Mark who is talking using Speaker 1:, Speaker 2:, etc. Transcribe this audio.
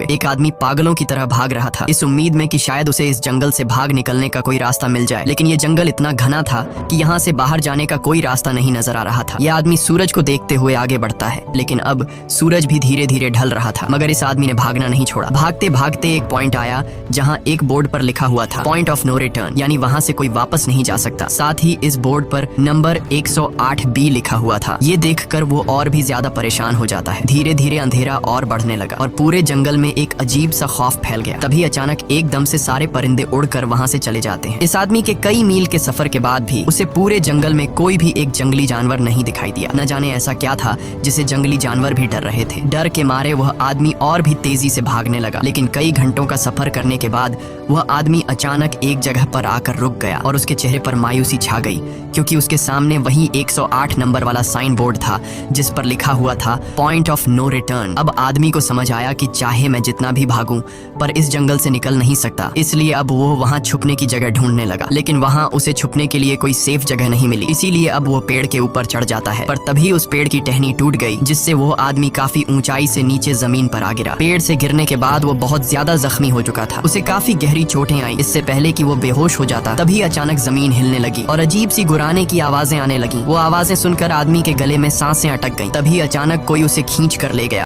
Speaker 1: एक आदमी पागलों की तरह भाग रहा था, इस उम्मीद में कि शायद उसे इस जंगल से भाग निकलने का कोई रास्ता मिल जाए। लेकिन ये जंगल इतना घना था कि यहाँ से बाहर जाने का कोई रास्ता नहीं नजर आ रहा था। यह आदमी सूरज को देखते हुए आगे बढ़ता है, लेकिन अब सूरज भी धीरे धीरे ढल रहा था। मगर इस आदमी ने भागना नहीं छोड़ा। भागते भागते एक पॉइंट आया जहाँ एक बोर्ड पर लिखा हुआ था पॉइंट ऑफ नो रिटर्न, यानी वहाँ से कोई वापस नहीं जा सकता। साथ ही इस बोर्ड पर नंबर 108B लिखा हुआ था। ये देखकर वो और भी ज्यादा परेशान हो जाता है। धीरे धीरे अंधेरा और बढ़ने लगा और पूरे जंगल में एक अजीब सा खौफ फैल गया। तभी अचानक एकदम से सारे परिंदे उड़कर वहाँ से चले जाते हैं। इस आदमी के कई मील के सफर के बाद भी उसे पूरे जंगल में कोई भी एक जंगली जानवर नहीं दिखाई दिया। न जाने ऐसा क्या था जिसे जंगली जानवर भी डर रहे थे। डर के मारे वह आदमी और भी तेजी से भागने लगा। लेकिन कई घंटों का सफर करने के बाद वह आदमी अचानक एक जगह पर आकर रुक गया और उसके चेहरे पर मायूसी छा गई, क्योंकि उसके सामने वही 108 नंबर वाला साइन बोर्ड था जिस पर लिखा हुआ था पॉइंट ऑफ नो रिटर्न। अब आदमी को समझ आया कि चाहे मैं जितना भी भागूं पर इस जंगल से निकल नहीं सकता। इसलिए अब वो वहाँ छुपने की जगह ढूंढने लगा, लेकिन वहाँ उसे छुपने के लिए कोई सेफ जगह नहीं मिली। इसीलिए अब वो पेड़ के ऊपर चढ़ जाता है, पर तभी उस पेड़ की टहनी टूट गई, जिससे वो आदमी काफी ऊंचाई से नीचे जमीन पर आ गिरा। पेड़ से गिरने के बाद वो बहुत ज्यादा जख्मी हो चुका था। उसे काफी गहरी चोटें आई। इससे पहले कि वो बेहोश हो जाता तभी अचानक जमीन हिलने लगी और अजीब सी गुर्राने की आवाजें आने लगी। वो आवाजें सुनकर आदमी के गले में सांसें अटक गई। तभी अचानक कोई उसे खींच कर ले गया।